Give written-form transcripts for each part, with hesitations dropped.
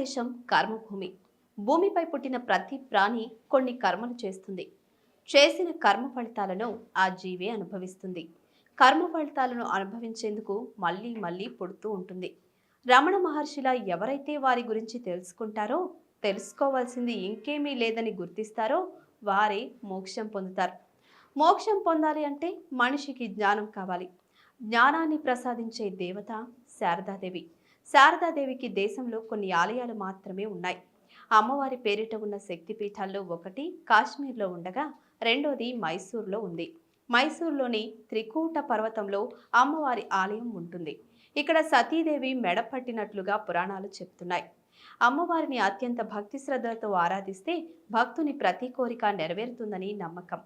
భారతదేశం కర్మభూమి. భూమిపై పుట్టిన ప్రతి ప్రాణి కొన్ని కర్మలు చేస్తుంది. చేసిన కర్మ ఫలితాలను ఆ జీవే అనుభవిస్తుంది. కర్మ ఫలితాలను అనుభవించేందుకు మళ్ళీ మళ్ళీ పుడుతూ ఉంటుంది. రమణ మహర్షిలా ఎవరైతే వారి గురించి తెలుసుకుంటారో, తెలుసుకోవాల్సింది ఇంకేమీ లేదని గుర్తిస్తారో వారే మోక్షం పొందుతారు. మోక్షం పొందాలి అంటే మనిషికి జ్ఞానం కావాలి. జ్ఞానాన్ని ప్రసాదించే దేవత శారదాదేవి. శారదాదేవికి దేశంలో కొన్ని ఆలయాలు మాత్రమే ఉన్నాయి. అమ్మవారి పేరిట ఉన్న శక్తిపీఠాల్లో ఒకటి కాశ్మీర్లో ఉండగా రెండోది మైసూర్లో ఉంది. మైసూర్లోని త్రికూట పర్వతంలో అమ్మవారి ఆలయం ఉంటుంది. ఇక్కడ సతీదేవి మెడ పట్టినట్లుగా పురాణాలు చెప్తున్నాయి. అమ్మవారిని అత్యంత భక్తి శ్రద్ధలతో ఆరాధిస్తే భక్తుని ప్రతి కోరిక నెరవేరుతుందని నమ్మకం.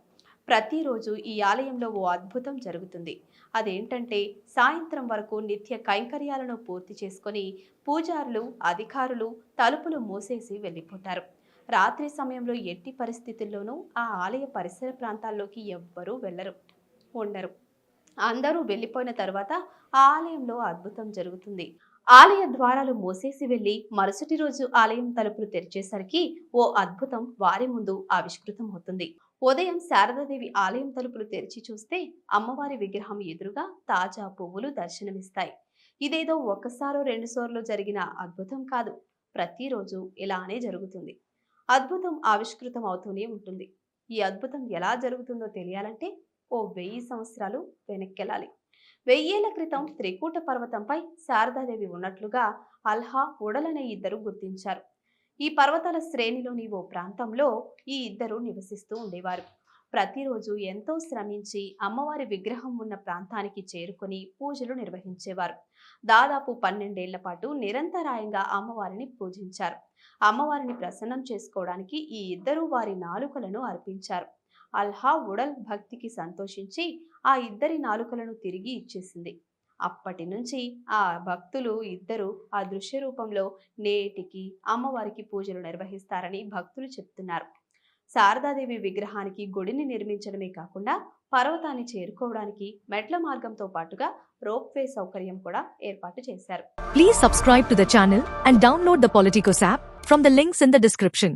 ప్రతిరోజు ఈ ఆలయంలో ఓ అద్భుతం జరుగుతుంది. అదేంటంటే సాయంత్రం వరకు నిత్య కైంకర్యాలను పూర్తి చేసుకొని పూజారులు, అధికారులు తలుపులు మూసేసి వెళ్ళిపోతారు. రాత్రి సమయంలో ఎట్టి పరిస్థితుల్లోనూ ఆ ఆలయ పరిసర ప్రాంతాల్లోకి ఎవ్వరూ ఉండరు. అందరూ వెళ్ళిపోయిన తర్వాత ఆ ఆలయంలో అద్భుతం జరుగుతుంది. ఆలయ ద్వారాలు మూసేసి వెళ్లి మరుసటి రోజు ఆలయం తలుపులు తెరిచేసరికి ఓ అద్భుతం వారి ముందు ఆవిష్కృతం అవుతుంది. ఉదయం శారదాదేవి ఆలయం తలుపులు తెరిచి చూస్తే అమ్మవారి విగ్రహం ఎదురుగా తాజా పువ్వులు దర్శనమిస్తాయి. ఇదేదో ఒక్కసారో రెండుసార్లు జరిగిన అద్భుతం కాదు. ప్రతిరోజు ఇలానే జరుగుతుంది. అద్భుతం ఆవిష్కృతం అవుతూనే ఉంటుంది. ఈ అద్భుతం ఎలా జరుగుతుందో తెలియాలంటే ఓ 1000 సంవత్సరాలు వెనక్కెళ్ళాలి. 1000 ఏళ్ల క్రితం త్రికూట పర్వతంపై శారదాదేవి ఉన్నట్లుగా అల్హా, ఉడల్ అనే ఇద్దరు గుర్తించారు. ఈ పర్వతాల శ్రేణిలోని ఓ ప్రాంతంలో ఈ ఇద్దరు నివసిస్తూ ఉండేవారు. ప్రతిరోజు ఎంతో శ్రమించి అమ్మవారి విగ్రహం ఉన్న ప్రాంతానికి చేరుకొని పూజలు నిర్వహించేవారు. దాదాపు 12 ఏళ్ల పాటు నిరంతరాయంగా అమ్మవారిని పూజించారు. అమ్మవారిని ప్రసన్నం చేసుకోవడానికి ఈ ఇద్దరు వారి నాలుకలను అర్పించారు. అల్హా, ఉడల్ భక్తికి సంతోషించి ఆ ఇద్దరి నాలుకలను తిరిగి ఇచ్చేసింది. అప్పటి నుంచి ఆ భక్తులు ఇద్దరు ఆ దృశ్య రూపంలో నేటికి అమ్మవారికి పూజలు నిర్వహిస్తారని భక్తులు చెప్తున్నారు. శారదాదేవి విగ్రహానికి గుడిని నిర్మించడమే కాకుండా పర్వతాన్ని చేరుకోవడానికి మెట్ల మార్గంతో పాటుగా రోప్వే సౌకర్యం కూడా ఏర్పాటు చేశారు. Please subscribe to the channel and download the Politicos app from the links in the description.